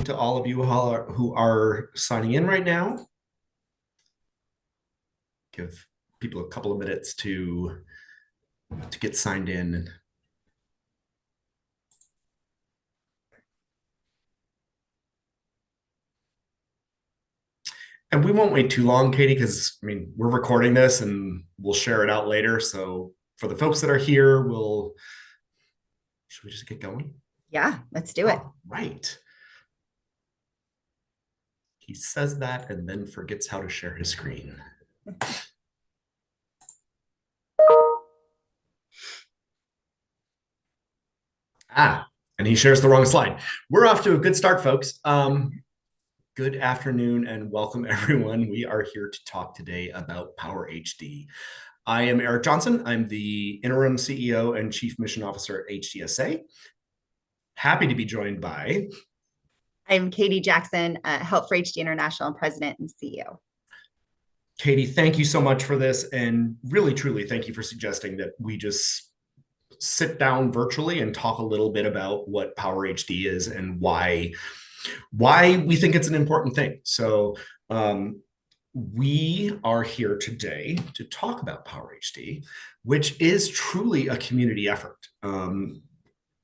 to all of you who are signing in right now. Give people a couple of minutes to get signed in. And we won't wait too long, Katie, because I mean, we're recording this and we'll share it out later. So for the folks that are here, should we just get going? Yeah, let's do it. Right. He says that and then forgets how to share his screen. And he shares the wrong slide. We're off to a good start, folks. Good afternoon and welcome, everyone. We are here to talk today about Power HD. I am Arik Johnson. I'm the interim CEO and Chief Mission Officer at HDSA. Happy to be joined by... I'm Katie Jackson, Help for HD International President and CEO. Katie, thank you so much for this. And really, truly, thank you for suggesting that we just sit down virtually and talk a little bit about what Power HD is and why we think it's an important thing. So we are here today to talk about Power HD, which is truly a community effort.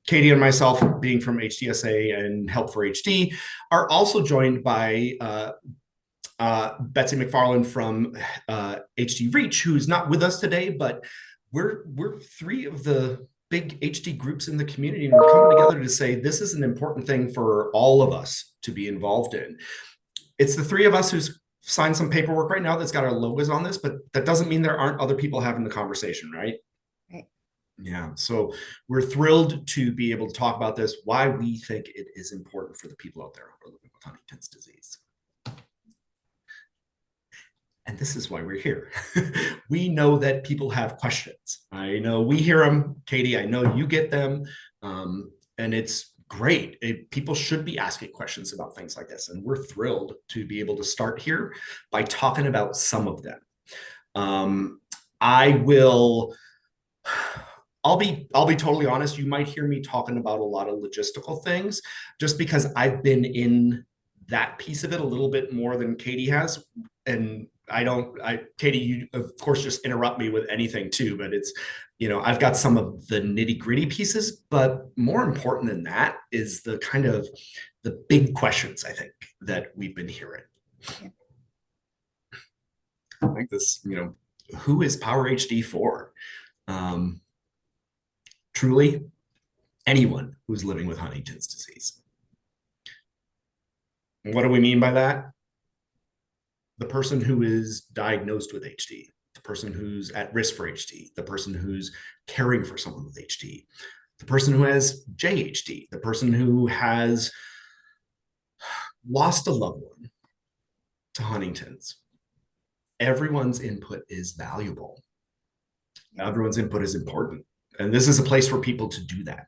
Katie and myself, being from HDSA and Help for HD, are also joined by Betsy McFarland from HD Reach, who's not with us today, but we're three of the big HD groups in the community, and we're coming together to say this is an important thing for all of us to be involved in. It's the three of us who's signed some paperwork right now that's got our logos on this, but that doesn't mean there aren't other people having the conversation, right? Right. Yeah, so we're thrilled to be able to talk about this, why we think it is important for the people out there who are living with Huntington's disease. And this is why we're here. We know that people have questions. I know we hear them, Katie, I know you get them. And it's great. People should be asking questions about things like this. And we're thrilled to be able to start here by talking about some of them. I'll be totally honest. You might hear me talking about a lot of logistical things just because I've been in that piece of it a little bit more than Katie has. And Katie, you of course just interrupt me with anything too, but it's, I've got some of the nitty gritty pieces, but more important than that is the kind of the big questions, I think, that we've been hearing. Yeah. Like this, who is Power HD for? Truly, anyone who's living with Huntington's disease. What do we mean by that? The person who is diagnosed with HD, the person who's at risk for HD, the person who's caring for someone with HD, the person who has JHD, the person who has lost a loved one to Huntington's. Everyone's input is valuable. Everyone's input is important. And this is a place for people to do that.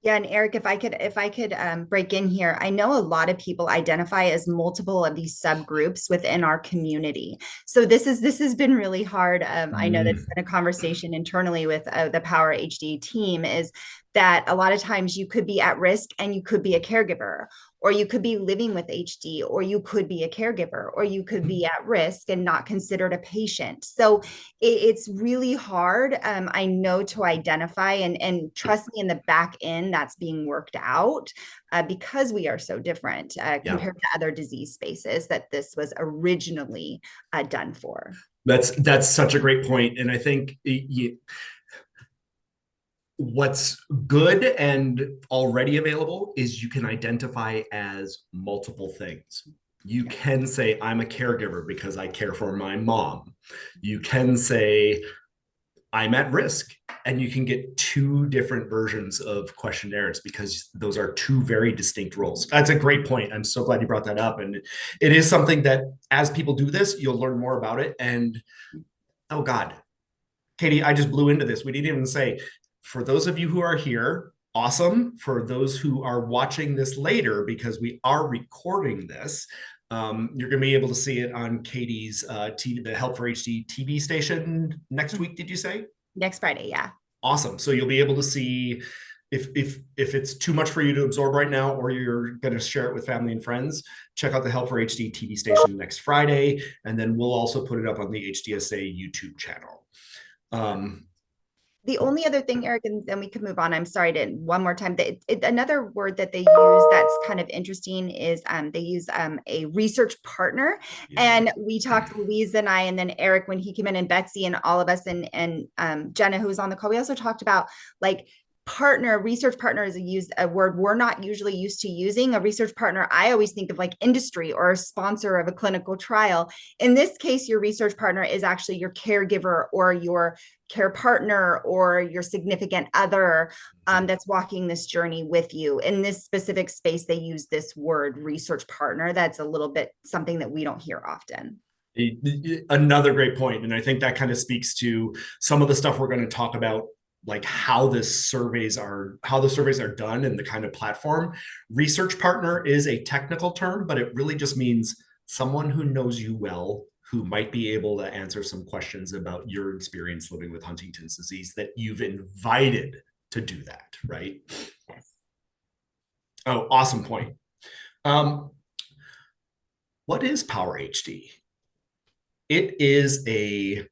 Yeah, and Arik, if I could break in here, I know a lot of people identify as multiple of these subgroups within our community. So this has been really hard. I know that's been a conversation internally with the Power HD team, is that a lot of times you could be at risk and you could be a caregiver, or you could be living with HD, or you could be a caregiver, or you could be at risk and not considered a patient. So it's really hard, I know, to identify, and trust me, in the back end, that's being worked out because we are so different compared to other disease spaces that this was originally done for. That's such a great point. And I think what's good and already available is you can identify as multiple things. You can say, I'm a caregiver because I care for my mom. You can say, I'm at risk. And you can get two different versions of questionnaires because those are two very distinct roles. That's a great point. I'm so glad you brought that up. And it is something that as people do this, you'll learn more about it. And oh God, Katie, I just blew into this. We didn't even say, for those of you who are here, awesome. For those who are watching this later, because we are recording this, you're going to be able to see it on Katie's the Help for HD TV station next week, did you say? Next Friday, yeah. Awesome. So you'll be able to see if it's too much for you to absorb right now, or you're going to share it with family and friends, check out the Help for HD TV station next Friday, and then we'll also put it up on the HDSA YouTube channel. The only other thing, Arik, and then we could move on. I'm sorry to one more time. Another word that they use that's kind of interesting is they use a research partner. And we talked, Louise and I, and then Arik when he came in, and Betsy and all of us, and Jenna who was on the call. We also talked about like partner. Research partner is a word we're not usually used to using. A research partner, I always think of like industry or a sponsor of a clinical trial. In this case, your research partner is actually your caregiver or your care partner or your significant other that's walking this journey with you. In this specific space, they use this word research partner. That's a little bit something that we don't hear often. Another great point, and I think that kind of speaks to some of the stuff we're going to talk about, like how the surveys are done and the kind of platform. Research partner is a technical term, but it really just means someone who knows you well, who might be able to answer some questions about your experience living with Huntington's disease, that you've invited to do that, right? Yes. Oh, awesome point. What is Power HD? It's a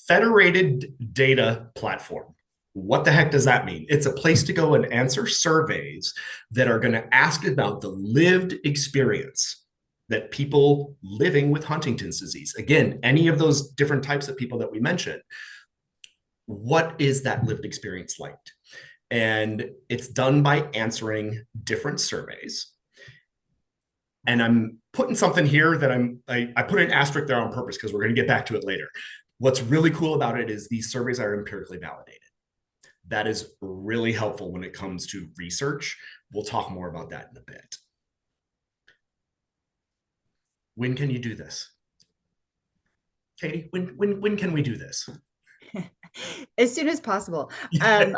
federated data platform. What the heck does that mean? It's a place to go and answer surveys that are going to ask about the lived experience that people living with Huntington's disease, again, any of those different types of people that we mentioned, what is that lived experience like? And it's done by answering different surveys. And I'm putting something here that I put an asterisk there on purpose because we're going to get back to it later. What's really cool about it is these surveys are empirically validated. That is really helpful when it comes to research. We'll talk more about that in a bit. When can you do this? Katie, when can we do this? As soon as possible. I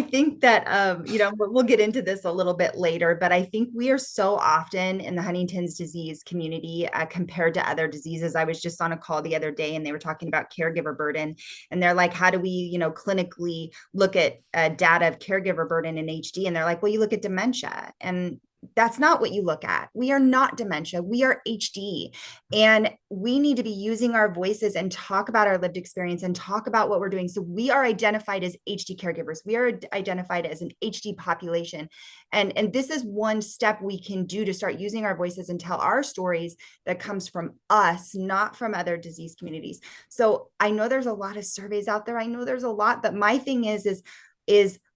think that we'll get into this a little bit later, but I think we are so often in the Huntington's disease community compared to other diseases. I was just on a call the other day and they were talking about caregiver burden, and they're like, how do we clinically look at data of caregiver burden in HD? And they're like, well, you look at dementia, and that's not what you look at. We are not dementia. We are HD. And we need to be using our voices and talk about our lived experience and talk about what we're doing. So we are identified as HD caregivers. We are identified as an HD population. And this is one step we can do to start using our voices and tell our stories that comes from us, not from other disease communities. So I know there's a lot of surveys out there. I know there's a lot, but my thing is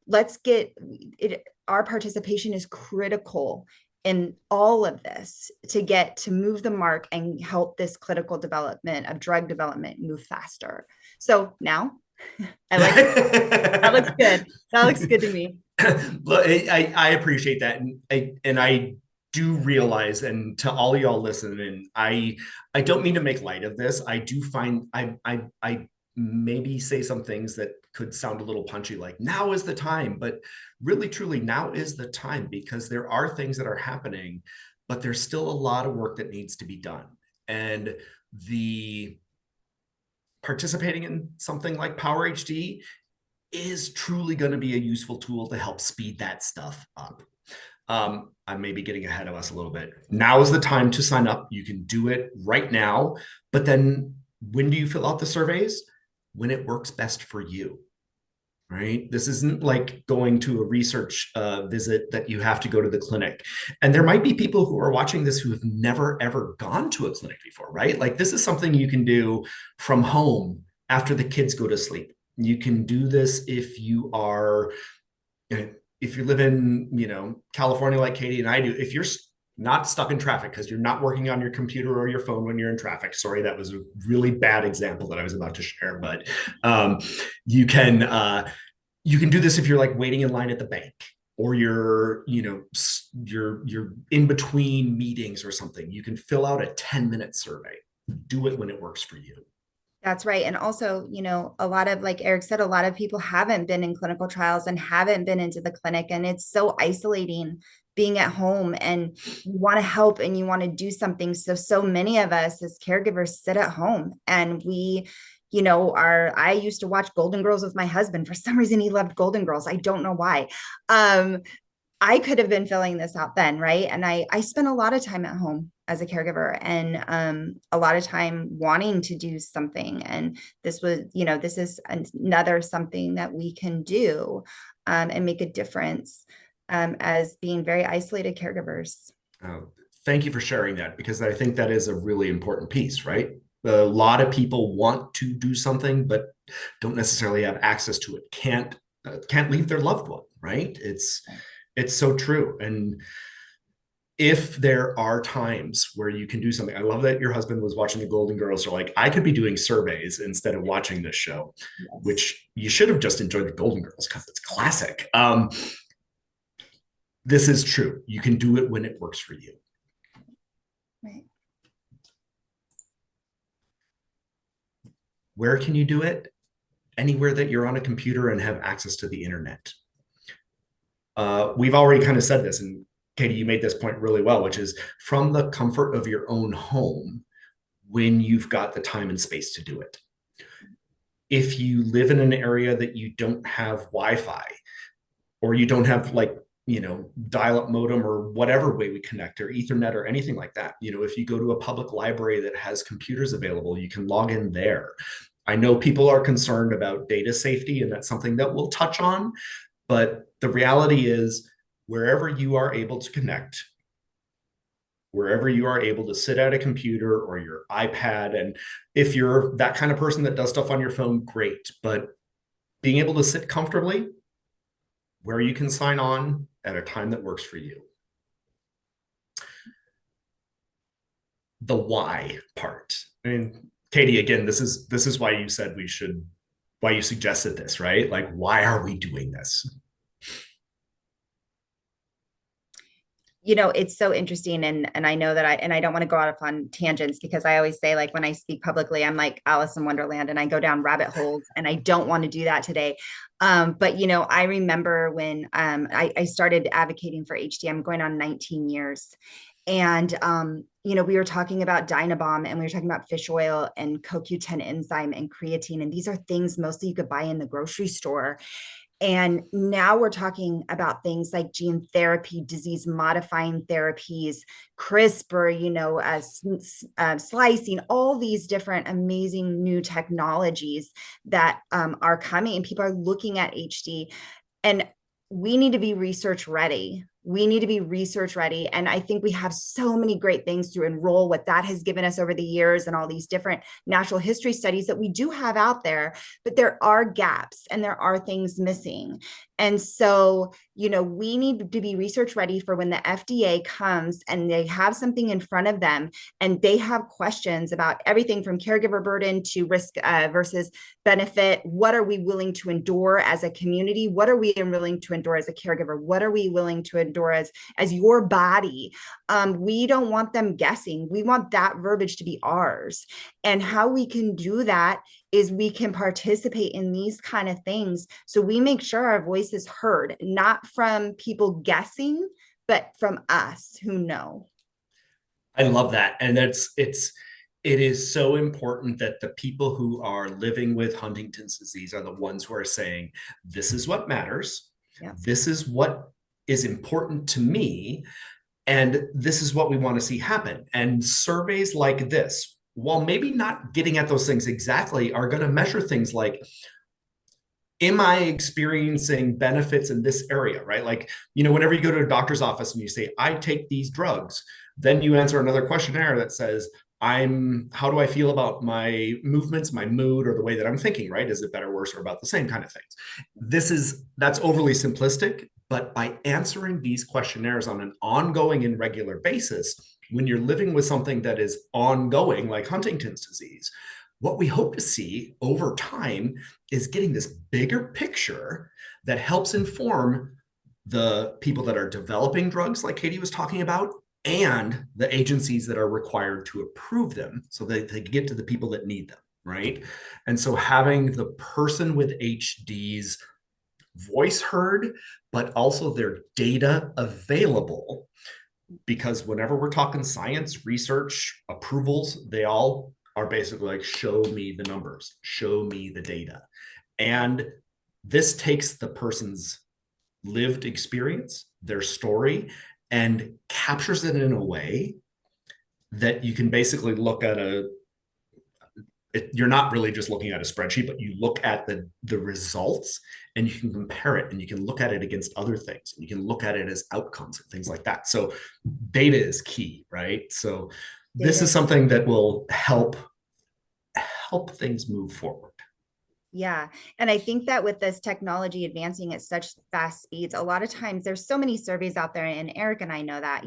let's get it. Our participation is critical in all of this to move the mark and help this clinical development of drug development move faster. So now I like that looks good. That looks good to me. I appreciate that. And I do realize, and to all y'all listening, I don't mean to make light of this. I do find I maybe say some things that could sound a little punchy, like now is the time, but really truly now is the time, because there are things that are happening, but there's still a lot of work that needs to be done. And the participating in something like Power HD is truly going to be a useful tool to help speed that stuff up. I may be getting ahead of us a little bit. Now is the time to sign up. You can do it right now, but then when do you fill out the surveys? When it works best for you, right? This isn't like going to a research visit that you have to go to the clinic. And there might be people who are watching this who have never, ever gone to a clinic before, right? Like this is something you can do from home after the kids go to sleep. You can do this if you live in, California like Katie and I do. If you're not stuck in traffic because you're not working on your computer or your phone when you're in traffic. Sorry, that was a really bad example that I was about to share, but you can do this if you're like waiting in line at the bank, or you're in between meetings or something. You can fill out a 10-minute survey. Do it when it works for you. That's right. And also, a lot of, like Arik said, a lot of people haven't been in clinical trials and haven't been into the clinic. And it's so isolating being at home, and you want to help and you want to do something. So many of us as caregivers sit at home and we I used to watch Golden Girls with my husband. For some reason, he loved Golden Girls. I don't know why. Um, I could have been filling this out then, right? And I spent a lot of time at home as a caregiver, and a lot of time wanting to do something. And this is another something that we can do, and make a difference, as being very isolated caregivers. Oh, thank you for sharing that, because I think that is a really important piece, right? A lot of people want to do something, but don't necessarily have access to it. Can't leave their loved one, right? It's so true. And if there are times where you can do something, I love that your husband was watching the Golden Girls. Or like, I could be doing surveys instead of watching this show, Yes. which you should have just enjoyed the Golden Girls because it's classic. This is true. You can do it when it works for you. Right. Where can you do it? Anywhere that you're on a computer and have access to the internet. We've already kind of said this, and Katie, you made this point really well, which is from the comfort of your own home when you've got the time and space to do it. If you live in an area that you don't have Wi-Fi, or you don't have like, dial-up modem or whatever way we connect, or Ethernet or anything like that, if you go to a public library that has computers available, you can log in there. I know people are concerned about data safety, and that's something that we'll touch on. But the reality is, wherever you are able to connect, wherever you are able to sit at a computer or your iPad, and if you're that kind of person that does stuff on your phone, great. But being able to sit comfortably where you can sign on at a time that works for you. The why part. I mean, Katie, again, this is why you said why you suggested this, right? Like, why are we doing this? It's so interesting, and I know that I don't want to go out on tangents, because I always say, like, when I speak publicly, I'm like Alice in Wonderland, and I go down rabbit holes, and I don't want to do that today. But I remember when I started advocating for HD. I'm going on 19 years. And we were talking about Dynabomb, and we were talking about fish oil and CoQ10 enzyme and creatine. And these are things mostly you could buy in the grocery store. And now we're talking about things like gene therapy, disease modifying therapies, CRISPR, slicing, all these different amazing new technologies that are coming, and people are looking at HD. And we need to be research ready. We need to be research ready. And I think we have so many great things to enroll, what that has given us over the years, and all these different natural history studies that we do have out there, but there are gaps and there are things missing. And so, we need to be research ready for when the FDA comes and they have something in front of them and they have questions about everything from caregiver burden to risk versus benefit. What are we willing to endure as a community? What are we willing to endure as a caregiver? What are we willing to endure as your body? We don't want them guessing. We want that verbiage to be ours. And how we can do that is we can participate in these kind of things. So we make sure our voice is heard, not from people guessing, but from us who know. I love that. And it is so important that the people who are living with Huntington's disease are the ones who are saying, this is what matters. Yeah. This is what is important to me. And this is what we want to see happen. And surveys like this, while maybe not getting at those things exactly, are going to measure things like, am I experiencing benefits in this area, right? Like, whenever you go to a doctor's office and you say, I take these drugs, then you answer another questionnaire that says, how do I feel about my movements, my mood, or the way that I'm thinking, right? Is it better, worse, or about the same kind of things? That's overly simplistic, but by answering these questionnaires on an ongoing and regular basis, when you're living with something that is ongoing, like Huntington's disease, what we hope to see over time is getting this bigger picture that helps inform the people that are developing drugs, like Katie was talking about, and the agencies that are required to approve them so that they get to the people that need them, right? And so having the person with HD's voice heard, but also their data available, because whenever we're talking science, research, approvals, they all are basically like, show me the numbers, show me the data. And this takes the person's lived experience, their story, and captures it in a way that you can basically look at you're not really just looking at a spreadsheet, but you look at the results and you can compare it and you can look at it against other things and you can look at it as outcomes and things like that. So data is key, right? So this Data. is something that will help things move forward. Yeah. And I think that with this technology advancing at such fast speeds, a lot of times there's so many surveys out there, and Arik and I know that,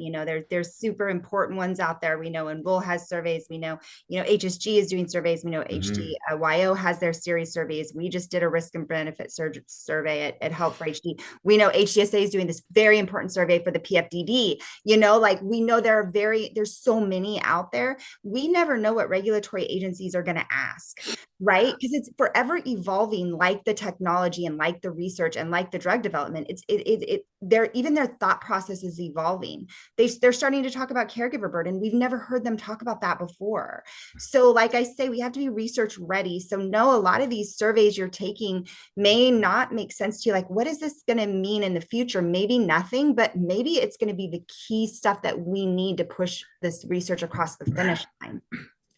there's super important ones out there. We know Enroll has surveys. We know, HSG is doing surveys. We know Mm-hmm. HDYO has their series surveys. We just did a risk and benefit survey at Help for HD. We know HDSA is doing this very important survey for the PFDD. Like we know there's so many out there. We never know what regulatory agencies are going to ask, right? Because it's forever evolving, like the technology and like the research and like the drug development. Even their thought process is evolving. They're starting to talk about caregiver burden. We've never heard them talk about that before. So like I say, we have to be research ready. So no, a lot of these surveys you're taking may not make sense to you. Like, what is this going to mean in the future? Maybe nothing, but maybe it's going to be the key stuff that we need to push this research across the finish line.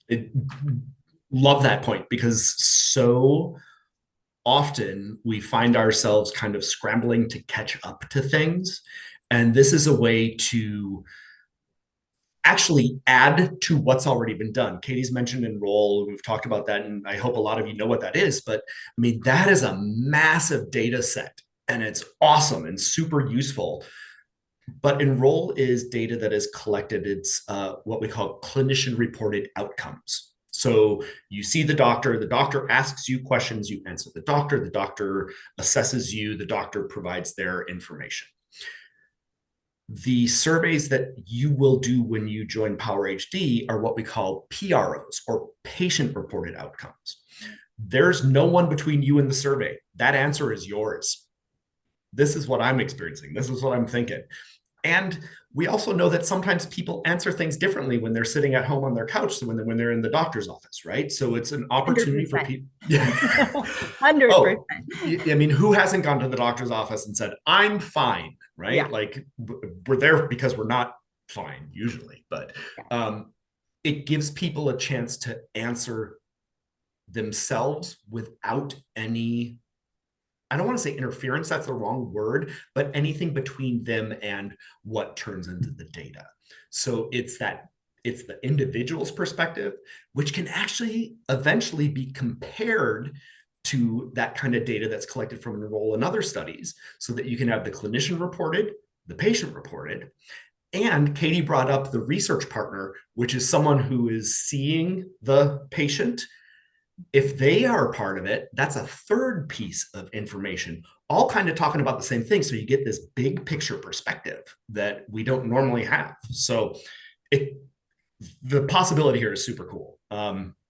It, love that point, because so often we find ourselves kind of scrambling to catch up to things. And this is a way to actually add to what's already been done. Katie's mentioned Enroll. We've talked about that, and I hope a lot of you know what that is. But I mean, that is a massive data set, and it's awesome and super useful. But Enroll is data that is collected. It's what we call clinician reported outcomes. So you see the doctor asks you questions, you answer the doctor assesses you, the doctor provides their information. The surveys that you will do when you join Power HD are what we call PROs, or patient reported outcomes. There's no one between you and the survey. That answer is yours. This is what I'm experiencing. This is what I'm thinking. And we also know that sometimes people answer things differently when they're sitting at home on their couch than when they're in the doctor's office, right? So it's an opportunity for 100%. people. Yeah. 100%. Oh, I mean, who hasn't gone to the doctor's office and said, I'm fine, right? Yeah. Like we're there because we're not fine usually, but it gives people a chance to answer themselves without any, I don't want to say interference, that's the wrong word, but anything between them and what turns into the data. So it's the individual's perspective, which can actually eventually be compared to that kind of data that's collected from Enroll and other studies, so that you can have the clinician reported, the patient reported. And Katie brought up the research partner, which is someone who is seeing the patient. If they are part of it, that's a third piece of information, all kind of talking about the same thing. So you get this big picture perspective that we don't normally have. So it the possibility here is super cool.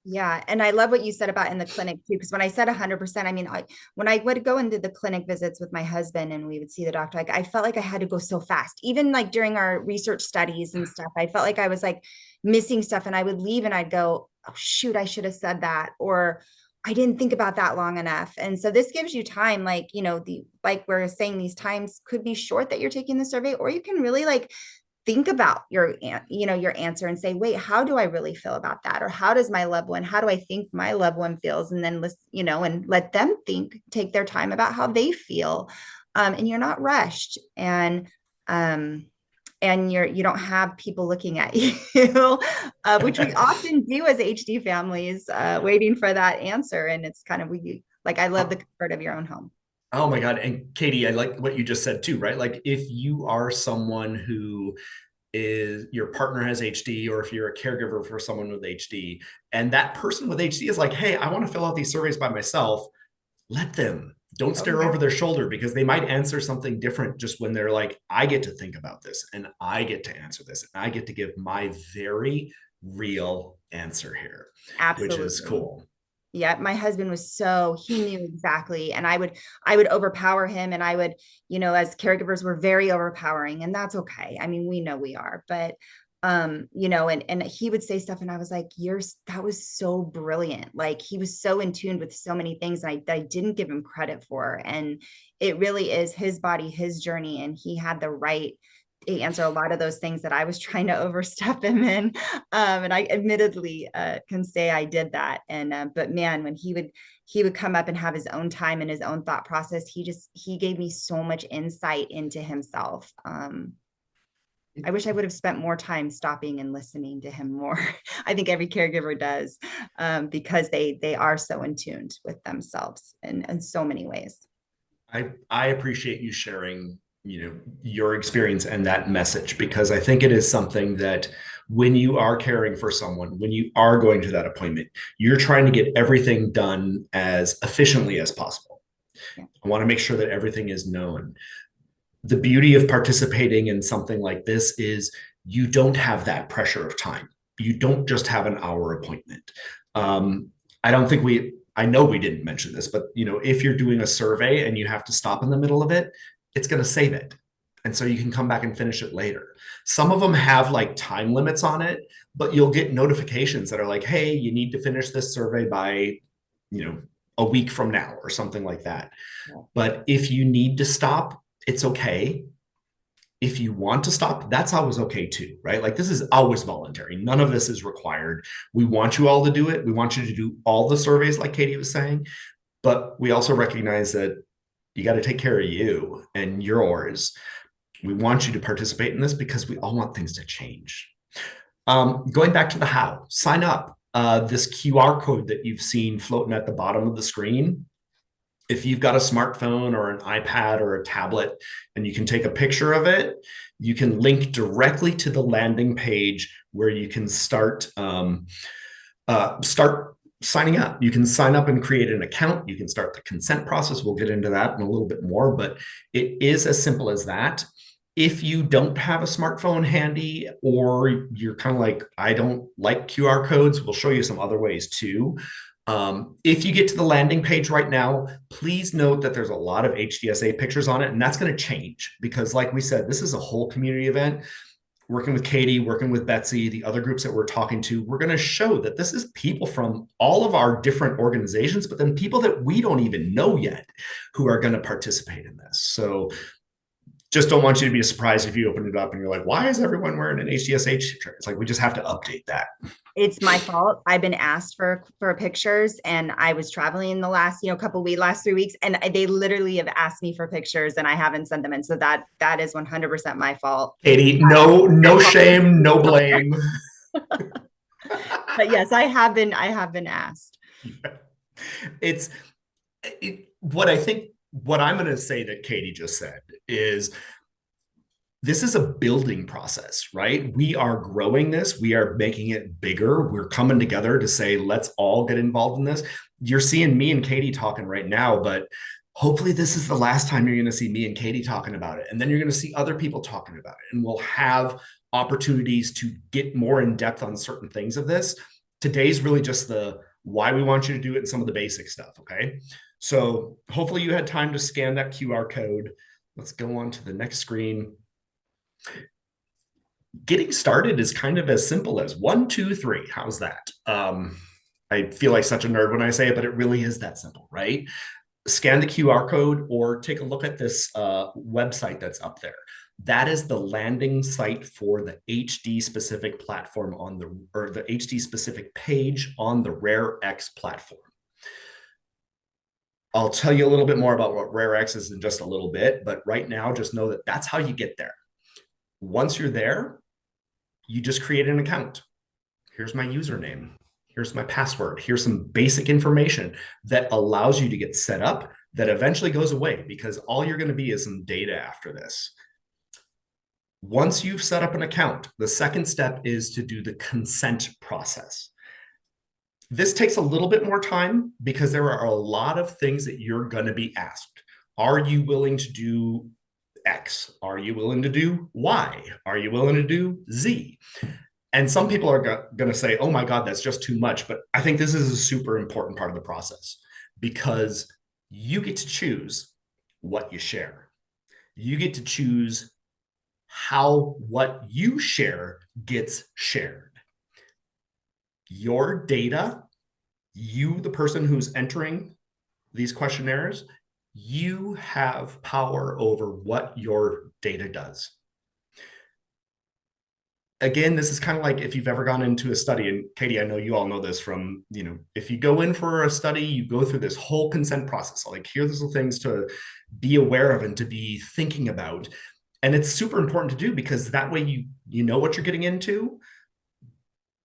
Yeah. And I love what you said about in the clinic too, because when I said 100%, I mean, when I would go into the clinic visits with my husband and we would see the doctor, like I felt like I had to go so fast, even like during our research studies and stuff. I felt like I was like missing stuff, and I would leave and I'd go, oh, shoot, I should have said that. Or I didn't think about that long enough. And so this gives you time, like, like we're saying, these times could be short that you're taking the survey, or you can really like think about your answer and say, wait, how do I really feel about that? Or how does my loved one, how do I think my loved one feels? And then and let them take their time about how they feel. And you're not rushed, and you don't have people looking at you, which we often do as HD families, waiting for that answer. And it's kind of, like, I love the comfort of your own home. Oh my God. And Katie, I like what you just said too, right? Like if you are someone who is your partner has HD, or if you're a caregiver for someone with HD, and that person with HD is like, hey, I want to fill out these surveys by myself, let them. Don't Oh stare yeah. over their shoulder, because they might answer something different just when they're like, I get to think about this and I get to answer this and I get to give my very real answer here, which is Absolutely. cool. Yeah, my husband he knew exactly. And I would overpower him, and I would, as caregivers, we're very overpowering, and that's okay. I mean, we know we are, but And he would say stuff and I was like, that was so brilliant. Like he was so in tune with so many things I didn't give him credit for. And it really is his body, his journey. And he had the right to answer a lot of those things that I was trying to overstep him in. And I admittedly can say I did that. But man, when he would come up and have his own time and his own thought process, he gave me so much insight into himself. I wish I would have spent more time stopping and listening to him more. I think every caregiver does, because they are so in tuned with themselves in so many ways. I appreciate you sharing, your experience and that message, because I think it is something that when you are caring for someone, when you are going to that appointment, you're trying to get everything done as efficiently as possible. Yeah. I want to make sure that everything is known. The beauty of participating in something like this is you don't have that pressure of time. You don't just have an hour appointment. I don't think I know we didn't mention this, but if you're doing a survey and you have to stop in the middle of it, it's going to save it. And so you can come back and finish it later. Some of them have like time limits on it, but you'll get notifications that are like, hey, you need to finish this survey by, a week from now or something like that. Yeah. But if you need to stop, it's okay. If you want to stop, that's always okay too, right? Like this is always voluntary. None of this is required. We want you all to do it. We want you to do all the surveys, like Katie was saying, but we also recognize that you got to take care of you and yours. We want you to participate in this because we all want things to change. Going back to the how, sign up. This QR code that you've seen floating at the bottom of the screen, if you've got a smartphone or an iPad or a tablet and you can take a picture of it, you can link directly to the landing page where you can start signing up. You can sign up and create an account. You can start the consent process. We'll get into that in a little bit more, but it is as simple as that. If you don't have a smartphone handy, or you're kind of like, I don't like QR codes, we'll show you some other ways too. If you get to the landing page right now, please note that there's a lot of HDSA pictures on it, and that's going to change because, like we said, this is a whole community event. Working with Katie, working with Betsy, the other groups that we're talking to, we're going to show that this is people from all of our different organizations, but then people that we don't even know yet who are going to participate in this. So just don't want you to be surprised if you open it up and you're like, why is everyone wearing an HDSA shirt? It's like, we just have to update that. It's my fault. I've been asked for pictures, and I was traveling in the last, last 3 weeks, and they literally have asked me for pictures, and I haven't sent them in. So that is 100% my fault. Katie, no shame, no blame. But yes, I have been asked. It's what I think. What I'm going to say that Katie just said is, this is a building process, right? We are growing this. We are making it bigger. We're coming together to say, let's all get involved in this. You're seeing me and Katie talking right now, but hopefully this is the last time you're going to see me and Katie talking about it. And then you're going to see other people talking about it. And we'll have opportunities to get more in depth on certain things of this. Today's really just the why we want you to do it and some of the basic stuff, okay? So hopefully you had time to scan that QR code. Let's go on to the next screen. Getting started is kind of as simple as 1, 2, 3. How's that? I feel like such a nerd when I say it, but it really is that simple, right? Scan the QR code or take a look at this website that's up there. That is the landing site for the HD specific platform or the HD specific page on the RareX platform. I'll tell you a little bit more about what RareX is in just a little bit, but right now, just know that that's how you get there. Once you're there, you just create an account. Here's my username. Here's my password. Here's some basic information that allows you to get set up that eventually goes away because all you're going to be is some data after this. Once you've set up an account, the second step is to do the consent process. This takes a little bit more time because there are a lot of things that you're going to be asked. Are you willing to do X? Are you willing to do Y? Are you willing to do Z? And some people are going to say, oh my God, that's just too much. But I think this is a super important part of the process because you get to choose what you share. You get to choose how what you share gets shared. Your data, you, the person who's entering these questionnaires, you have power over what your data does. Again, this is kind of like if you've ever gone into a study, and Katie, I know you all know this from, if you go in for a study, you go through this whole consent process. Like, here's the things to be aware of and to be thinking about. And it's super important to do because that way you know what you're getting into,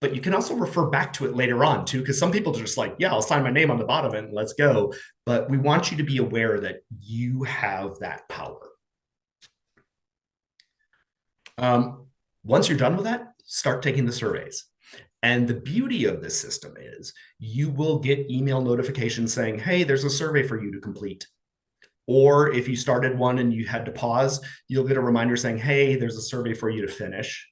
but you can also refer back to it later on too, because some people are just like, yeah, I'll sign my name on the bottom and let's go. But we want you to be aware that you have that power. Um, Once you're done with that, start taking the surveys. And the beauty of this system is you will get email notifications saying, hey, there's a survey for you to complete. Or if you started one and you had to pause, you'll get a reminder saying, hey, there's a survey for you to finish.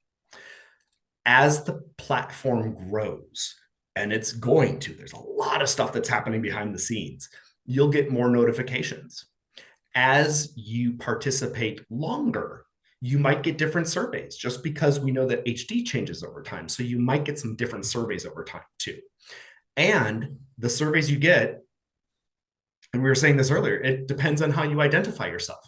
As the platform grows, and it's going to, there's a lot of stuff that's happening behind the scenes, you'll get more notifications. As you participate longer, you might get different surveys just because we know that HD changes over time. So you might get some different surveys over time too. And the surveys you get, and we were saying this earlier, it depends on how you identify yourself.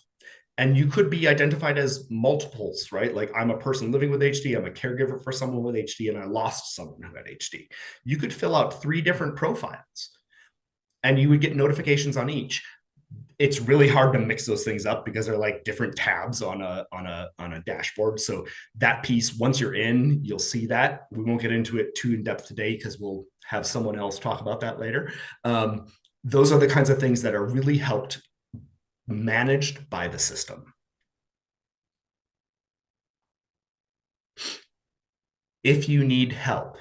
And you could be identified as multiples, right? Like, I'm a person living with HD, I'm a caregiver for someone with HD, and I lost someone who had HD. You could fill out 3 different profiles and you would get notifications on each. It's really hard to mix those things up because they're like different tabs on a dashboard. So that piece, once you're in, you'll see that. We won't get into it too in depth today because we'll have someone else talk about that later. Those are the kinds of things that are really helped managed by the system. If you need help,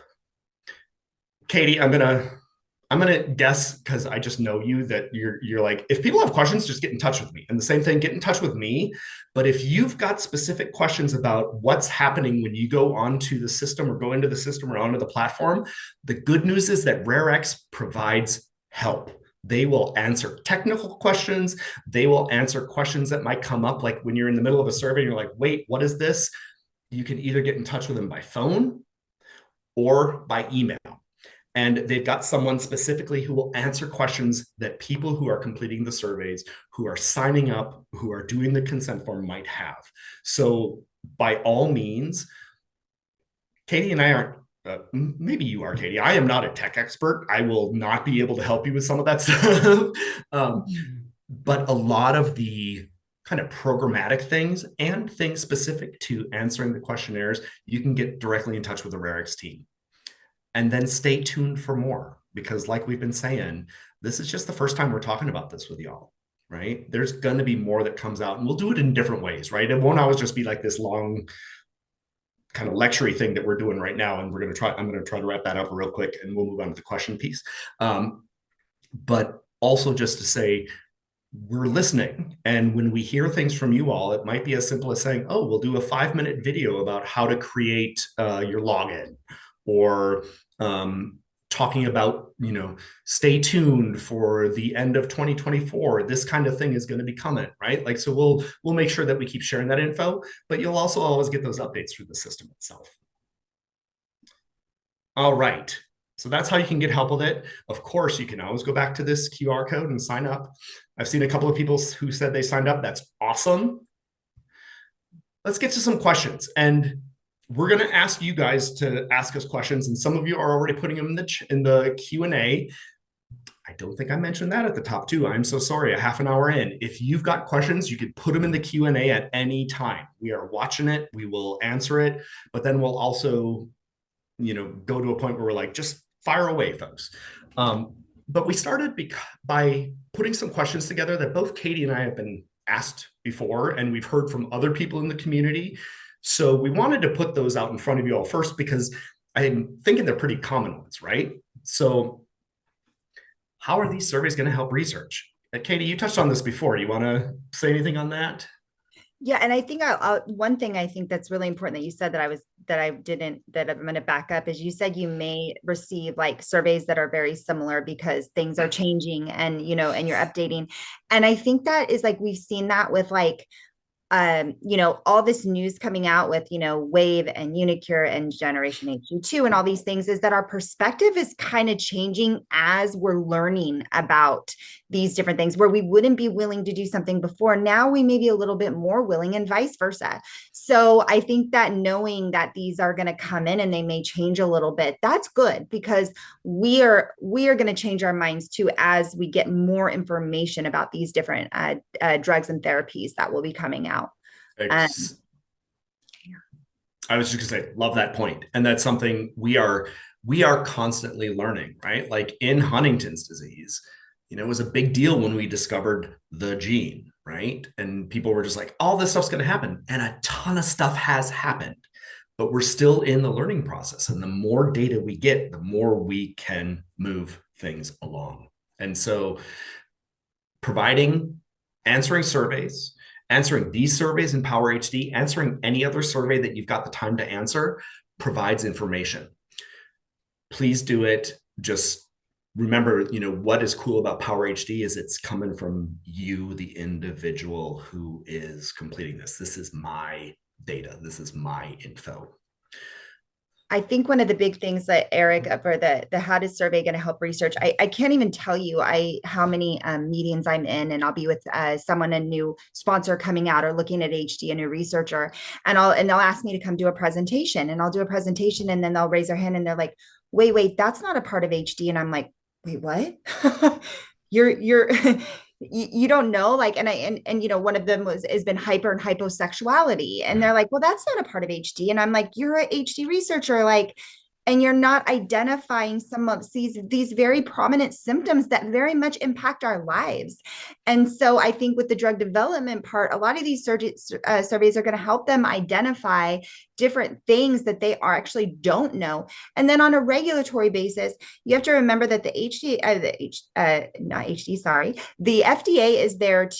Katie, I'm gonna guess because I just know you that you're like, if people have questions, just get in touch with me. And the same thing, get in touch with me. But if you've got specific questions about what's happening when you go onto the system or go into the system or onto the platform, the good news is that RareX provides help. They will answer technical questions. They will answer questions that might come up, like when you're in the middle of a survey and you're like, wait, what is this? You can either get in touch with them by phone or by email. And they've got someone specifically who will answer questions that people who are completing the surveys, who are signing up, who are doing the consent form might have. So by all means, Katie and I aren't, maybe you are, Katie. I am not a tech expert. I will not be able to help you with some of that stuff. But a lot of the kind of programmatic things and things specific to answering the questionnaires, you can get directly in touch with the RareX team. And then stay tuned for more because, like we've been saying, this is just the first time we're talking about this with y'all, right? There's going to be more that comes out, and we'll do it in different ways, right? It won't always just be like this long kind of lecture thing that we're doing right now. And I'm going to try to wrap that up real quick and we'll move on to the question piece. But also just to say, we're listening. And when we hear things from you all, it might be as simple as saying, oh, we'll do a 5-minute video about how to create your login, or talking about, stay tuned for the end of 2024. This kind of thing is going to be coming, right? Like, so we'll make sure that we keep sharing that info, but you'll also always get those updates through the system itself. All right. So that's how you can get help with it. Of course, you can always go back to this QR code and sign up. I've seen a couple of people who said they signed up. That's awesome. Let's get to some questions. And we're going to ask you guys to ask us questions. And some of you are already putting them in the Q&A. I don't think I mentioned that at the top too. I'm so sorry, a half an hour in. If you've got questions, you can put them in the Q&A at any time. We are watching it. We will answer it. But then we'll also, go to a point where we're like, just fire away, folks. But we started by putting some questions together that both Katie and I have been asked before, and we've heard from other people in the community. So we wanted to put those out in front of you all first because I'm thinking they're pretty common ones, right? So how are these surveys going to help research? Katie, you touched on this before. Do you want to say anything on that? Yeah, and I think one thing I think that's really important that you said that I'm going to back up is you said you may receive like surveys that are very similar because things are changing and and you're updating. And I think that is like we've seen that with like all this news coming out with, Wave and Unicure and Generation HU2 and all these things is that our perspective is kind of changing as we're learning about these different things where we wouldn't be willing to do something before. Now we may be a little bit more willing and vice versa. So I think that knowing that these are going to come in and they may change a little bit, that's good because we are going to change our minds too as we get more information about these different drugs and therapies that will be coming out. Um, I was just gonna say, love that point, and that's something we are constantly learning, right? Like in Huntington's disease, it was a big deal when we discovered the gene, right? And people were just like, all this stuff's gonna happen, and a ton of stuff has happened, but we're still in the learning process. And the more data we get, the more we can move things along. And so, providing, answering surveys, answering these surveys in Power HD, answering any other survey that you've got the time to answer provides information. Please do it. Just remember, what is cool about Power HD is it's coming from you, the individual who is completing this. This is my data. This is my info. I think one of the big things that Arik for the how does survey going to help research. I can't even tell you how many meetings I'm in, and I'll be with someone, a new sponsor coming out or looking at HD, a new researcher, and they'll ask me to come do a presentation, and I'll do a presentation, and then they'll raise their hand and they're like, wait, that's not a part of HD, and I'm like, wait, what? you're you don't know, like, one of them has been hyper and hyposexuality, and they're like, well, that's not a part of HD, and I'm like, you're a HD researcher, like, and you're not identifying some of these very prominent symptoms that very much impact our lives. And so I think with the drug development part, a lot of these surveys are going to help them identify different things that they are actually don't know. And then on a regulatory basis, you have to remember that not HD, sorry, the FDA is they're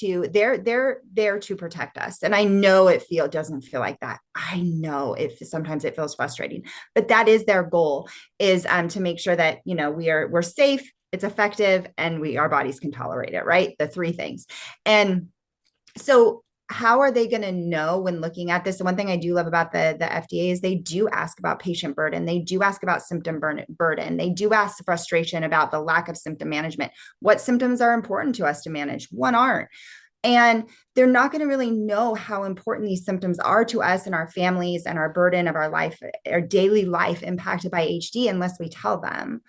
there to protect us. And I know doesn't feel like that. I know sometimes it feels frustrating, but that is their goal, is to make sure that we're safe, it's effective, and our bodies can tolerate it, right? The three things. And so how are they going to know when looking at this? The one thing I do love about the FDA is they do ask about patient burden. They do ask about symptom burden. They do ask frustration about the lack of symptom management. What symptoms are important to us to manage? What aren't? And they're not going to really know how important these symptoms are to us and our families and our burden of our life, our daily life impacted by HD, unless we tell them.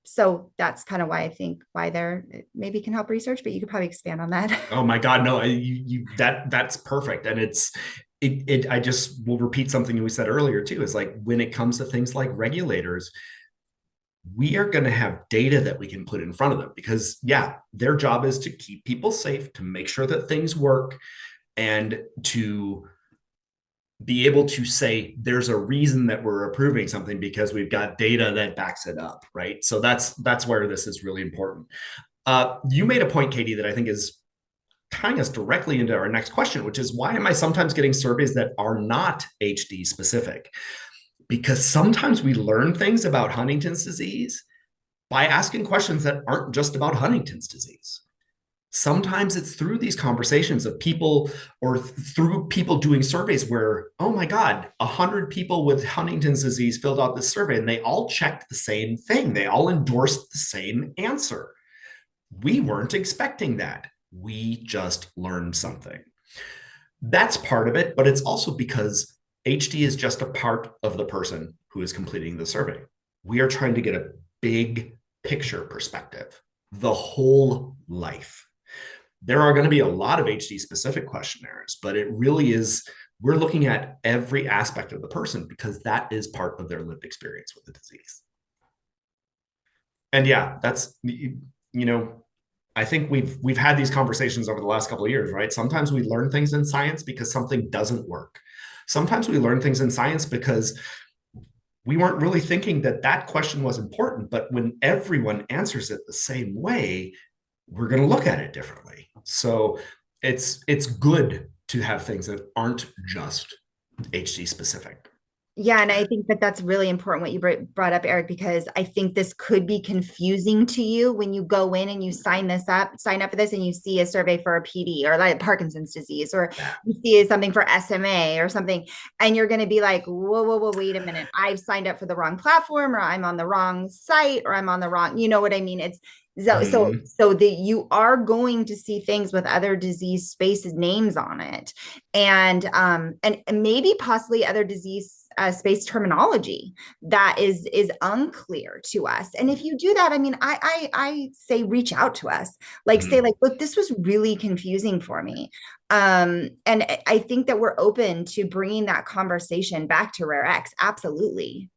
So that's kind of why I think they're maybe can help research, but you could probably expand on that. Oh my God, no, that's perfect. And I just will repeat something we said earlier too, is like, when it comes to things like regulators, we are going to have data that we can put in front of them because their job is to keep people safe, to make sure that things work, and to be able to say there's a reason that we're approving something because we've got data that backs it up, right? So that's where this is really important. You made a point, Katie, that I think is tying us directly into our next question, which is, why am I sometimes getting surveys that are not HD specific? Because sometimes we learn things about Huntington's disease by asking questions that aren't just about Huntington's disease. Sometimes it's through these conversations of people, or through people doing surveys where, oh my God, 100 people with Huntington's disease filled out this survey and they all checked the same thing. They all endorsed the same answer. We weren't expecting that. We just learned something. That's part of it, but it's also because HD is just a part of the person who is completing the survey. We are trying to get a big picture perspective, the whole life. There are going to be a lot of HD specific questionnaires, but it really is, we're looking at every aspect of the person because that is part of their lived experience with the disease. And that's, I think we've had these conversations over the last couple of years, right? Sometimes we learn things in science because something doesn't work. Sometimes we learn things in science because we weren't really thinking that question was important, but when everyone answers it the same way, we're going to look at it differently. So it's good to have things that aren't just HD specific. Yeah, and I think that that's really important what you brought up, Eric, because I think this could be confusing to you when you go in and you sign up for this, and you see a survey for a PD or like Parkinson's disease, or Yeah. you see something for SMA or something, and you're going to be like, whoa, whoa, whoa, wait a minute, I've signed up for the wrong platform, or I'm on the wrong site, or I'm on the wrong, you know what I mean? It's Mhm. so that you are going to see things with other disease spaces names on it, and maybe possibly other disease space terminology that is unclear to us. And if you do that, I mean, I say reach out to us, like say Mhm. like, look, this was really confusing for me. And I think that we're open to bringing that conversation back to Rare X. Absolutely.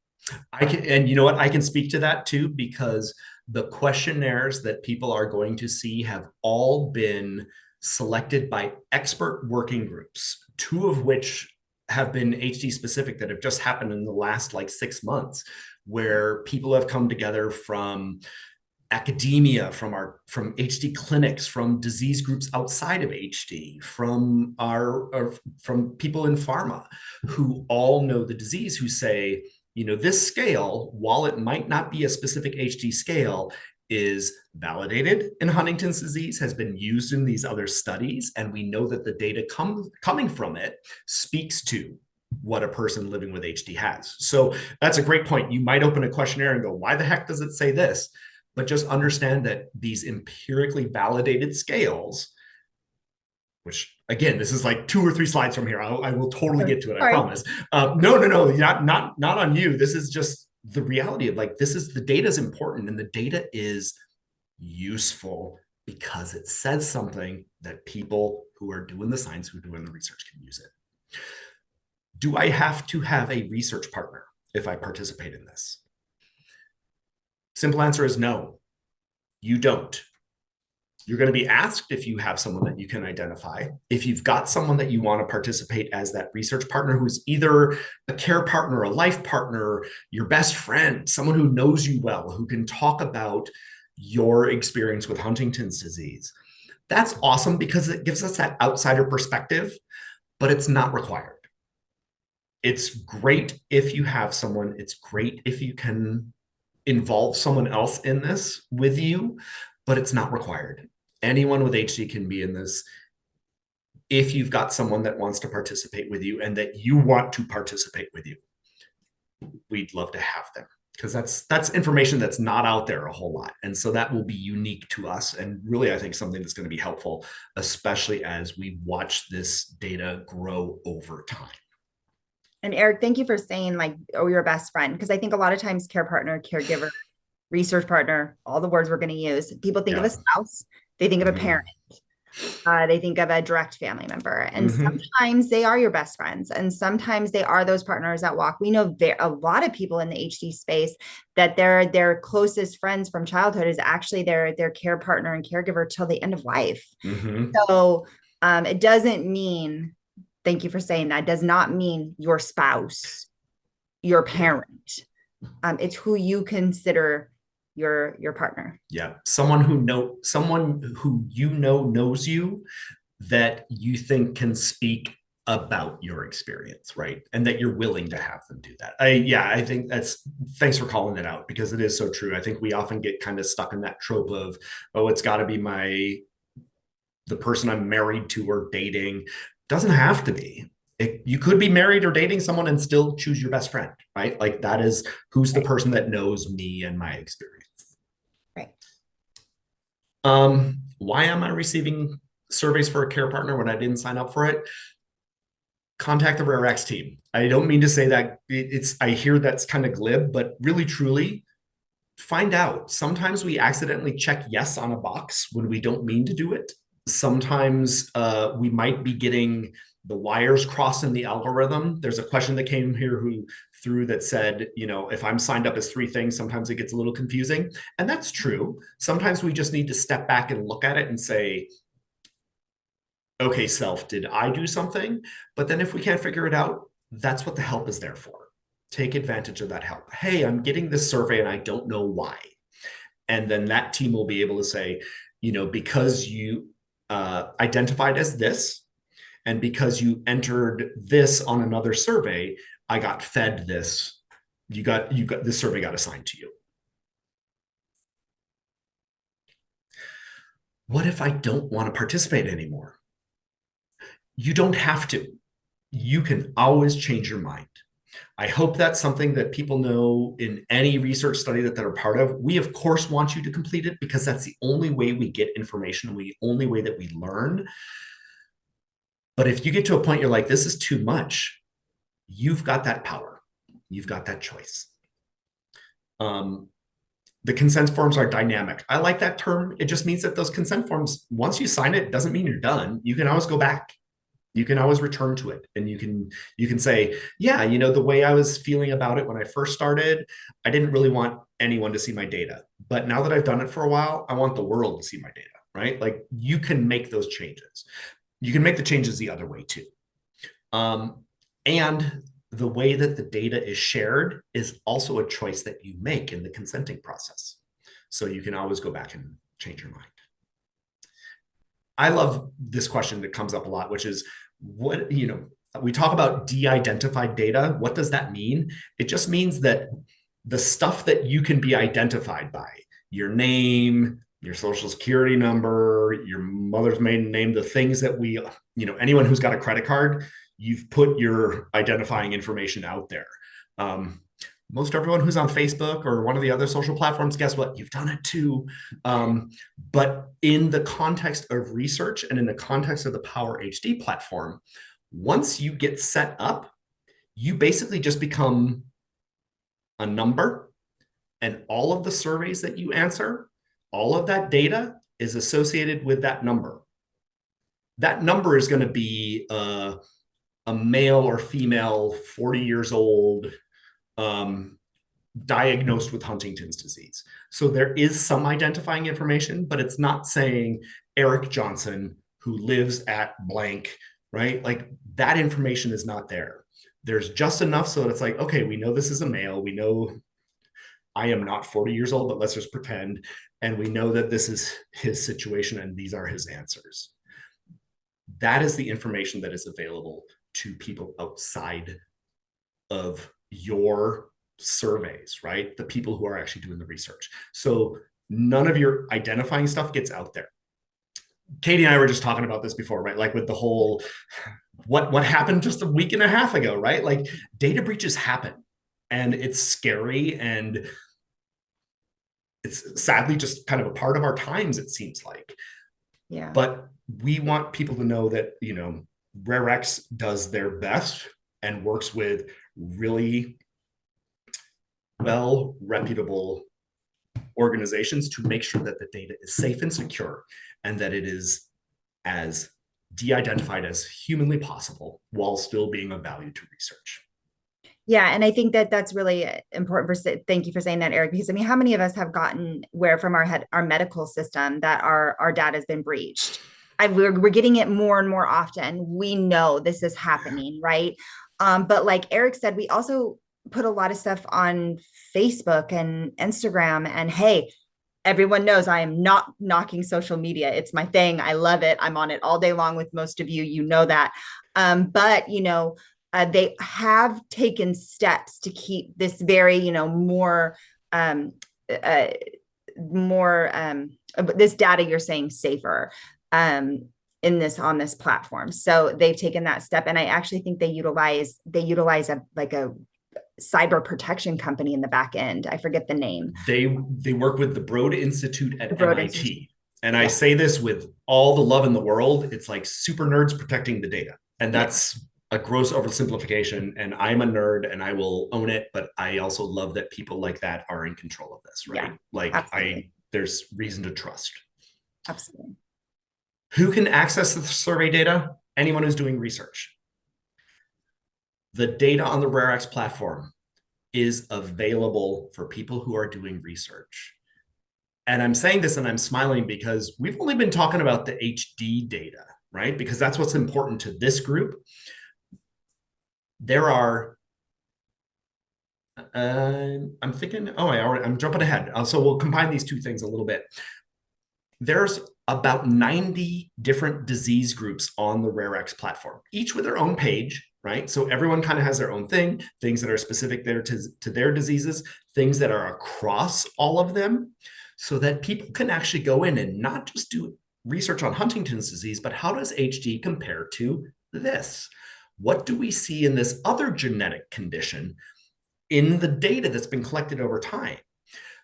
I can, and you know what? I can speak to that too, because the questionnaires that people are going to see have all been selected by expert working groups, two of which have been HD specific that have just happened in the last like 6 months, where people have come together from academia, from HD clinics, from disease groups outside of HD, from our from people in pharma who all know the disease, who say, this scale, while it might not be a specific HD scale, is validated in Huntington's disease, has been used in these other studies, and we know that the data coming from it speaks to what a person living with HD has. So that's a great point. You might open a questionnaire and go, why the heck does it say this? But just understand that these empirically validated scales, which again, this is like 2 or 3 slides from here. I will totally get to it. I Sorry. promise. No, not on you. This is just the reality of like, this is the data is important, and the data is useful because it says something that people who are doing the science, who are doing the research, can use it. Do I have to have a research partner if I participate in this? Simple answer is no, you don't. You're going to be asked if you have someone that you can identify. If you've got someone that you want to participate as that research partner, who's either a care partner, a life partner, your best friend, someone who knows you well, who can talk about your experience with Huntington's disease, that's awesome because it gives us that outsider perspective, but it's not required. It's great if you have someone, it's great if you can involve someone else in this with you, but it's not required. Anyone with HD can be in this if you've got someone that wants to participate with you and that you want to participate with you. We'd love to have them, because that's information that's not out there a whole lot, and so that will be unique to us, and really I think something that's going to be helpful, especially as we watch this data grow over time. And Eric, thank you for saying like, oh, your best friend, because I think a lot of times care partner, caregiver, research partner, all the words we're going to use, people think of a Yeah. spouse, they think of a Mm-hmm. parent, they think of a direct family member. And Mm-hmm. sometimes they are your best friends. And sometimes they are those partners that walk. We know a lot of people in the HD space that their closest friends from childhood is actually their care partner and caregiver till the end of life. Mm-hmm. So it doesn't mean, thank you for saying that, does not mean your spouse, your Yeah. parent. It's who you consider your partner. Yeah. Someone who knows you, that you think can speak about your experience, right? And that you're willing to have them do that. I think that's, thanks for calling it out, because it is so true. I think we often get kind of stuck in that trope of, oh, it's got to be the person I'm married to or dating. Doesn't have to be. You could be married or dating someone and still choose your best friend, right? Like, that is who's the Right. person that knows me and my experience. Right. Why am I receiving surveys for a care partner when I didn't sign up for it? Contact the Rare X team. I don't mean to say that I hear that's kind of glib, but really, truly, find out. Sometimes we accidentally check yes on a box when we don't mean to do it. Sometimes we might be getting the wires crossed in the algorithm. There's a question that came here through that said, if I'm signed up as 3 things, sometimes it gets a little confusing. And that's true. Sometimes we just need to step back and look at it and say, okay, self, did I do something? But then if we can't figure it out, that's what the help is there for. Take advantage of that help. Hey, I'm getting this survey and I don't know why. And then that team will be able to say, because you identified as this, and because you entered this on another survey, I got fed this. You got this survey got assigned to you. What if I don't want to participate anymore? You don't have to. You can always change your mind. I hope that's something that people know in any research study that they're part of. We, of course, want you to complete it because that's the only way we get information, the only way that we learn. But if you get to a point you're like, this is too much, you've got that power. You've got that choice. The consent forms are dynamic. I like that term. It just means that those consent forms, once you sign it, doesn't mean you're done. You can always go back. You can always return to it, and you can say, yeah, the way I was feeling about it when I first started, I didn't really want anyone to see my data, but now that I've done it for a while, I want the world to see my data, right? Like, you can make those changes. You can make the changes the other way too. And the way that the data is shared is also a choice that you make in the consenting process. So you can always go back and change your mind. I love this question that comes up a lot, which is we talk about de-identified data. What does that mean? It just means that the stuff that you can be identified by, your name, your social security number, your mother's maiden name, the things that anyone who's got a credit card, you've put your identifying information out there. Most everyone who's on Facebook or one of the other social platforms, guess what? You've done it too. But in the context of research and in the context of the Power HD platform, once you get set up, you basically just become a number, and all of the surveys that you answer, all of that data is associated with that number. That number is going to be a male or female, 40 years old, diagnosed with Huntington's disease. So there is some identifying information, but it's not saying Arik Johnson, who lives at blank, right? Like, that information is not there. There's just enough so that it's like, okay, we know this is a male. We know I am not 40 years old, but let's just pretend. And we know that this is his situation and these are his answers. That is the information that is available to people outside of your surveys, right? The people who are actually doing the research. So none of your identifying stuff gets out there. Katie and I were just talking about this before, right? Like, with the whole, what happened just a week and a half ago, right? Like, data breaches happen, and it's scary, and it's sadly just kind of a part of our times, it seems like. Yeah. But we want people to know that, RareX does their best and works with really well reputable organizations to make sure that the data is safe and secure, and that it is as de-identified as humanly possible while still being of value to research. Yeah, and I think that that's really important. Thank you for saying that, Arik, because I mean, how many of us have gotten where from our medical system that our data has been breached? We're getting it more and more often. We know this is happening, right? But like Arik said, we also put a lot of stuff on Facebook and Instagram, and hey, everyone knows I am not knocking social media. It's my thing. I love it. I'm on it all day long with most of you. You know that. But they have taken steps to keep this very, more this data you're saying safer on this platform. So they've taken that step, and I actually think they utilize a cyber protection company in the back end. I forget the name. They work with the Broad Institute at Broad MIT. Institute. And I say this with all the love in the world. It's like super nerds protecting the data. And that's a gross oversimplification. And I'm a nerd and I will own it. But I also love that people like that are in control of this, right? There's reason to trust. Absolutely. Who can access the survey data? Anyone who's doing research. The data on the RareX platform is available for people who are doing research. And I'm saying this and I'm smiling because we've only been talking about the HD data, right? Because that's what's important to this group. There are, I'm thinking, I'm jumping ahead. So we'll combine these two things a little bit. There's about 90 different disease groups on the RareX platform, each with their own page, right? So everyone kind of has their own thing, things that are specific there to their diseases, things that are across all of them, so that people can actually go in and not just do research on Huntington's disease, but how does HD compare to this? What do we see in this other genetic condition in the data that's been collected over time?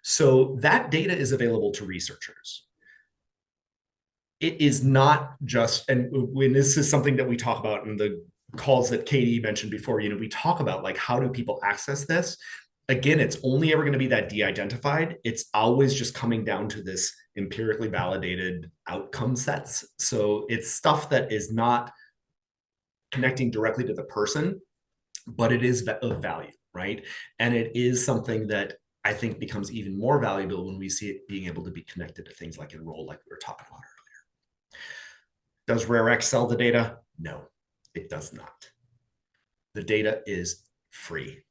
So that data is available to researchers. It is not just, and when this is something that we talk about in the calls that Katie mentioned before, we talk about like, how do people access this? Again, it's only ever going to be that de-identified. It's always just coming down to this empirically validated outcome sets. So it's stuff that is not connecting directly to the person, but it is of value, right? And it is something that I think becomes even more valuable when we see it being able to be connected to things like Enroll, like we were talking about earlier. Does RareX sell the data? No, it does not. The data is free.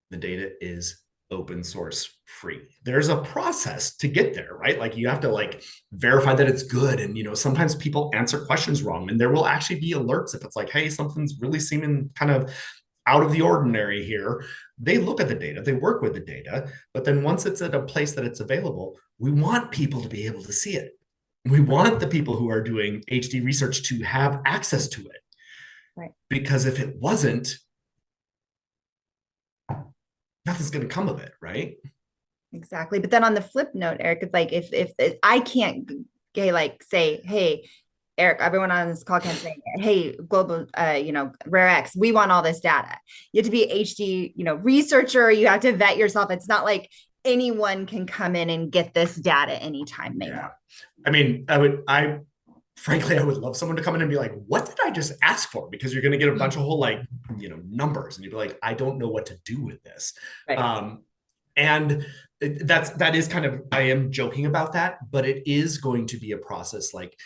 The data is open source free. There's a process to get there, right? Like you have to like verify that it's good. And, sometimes people answer questions wrong, and there will actually be alerts if it's like, hey, something's really seeming kind of out of the ordinary here. They look at the data, they work with the data, but then once it's at a place that it's available, we want people to be able to see it. We want the people who are doing HD research to have access to it. Right. Because if it wasn't, nothing's going to come of it, right? Exactly. But then on the flip note, Arik, it's like if I can't like say, hey, Arik, everyone on this call can say, hey, global, Rare X, we want all this data. You have to be a HD, researcher. You have to vet yourself. It's not like anyone can come in and get this data anytime they want. I mean, frankly, I would love someone to come in and be like, what did I just ask for? Because you're going to get a bunch of whole numbers, and you'd be like, I don't know what to do with this. Right. And that is kind of, I am joking about that, but it is going to be a process. Like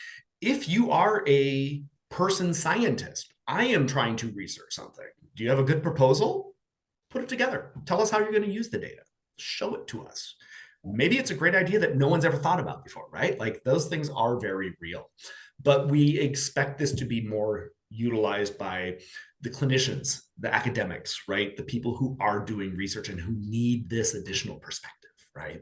if you are a person scientist, I am trying to research something. Do you have a good proposal? Put it together. Tell us how you're going to use the data. Show it to us. Maybe it's a great idea that no one's ever thought about before, right? Like those things are very real, but we expect this to be more utilized by the clinicians, the academics, right? The people who are doing research and who need this additional perspective, right?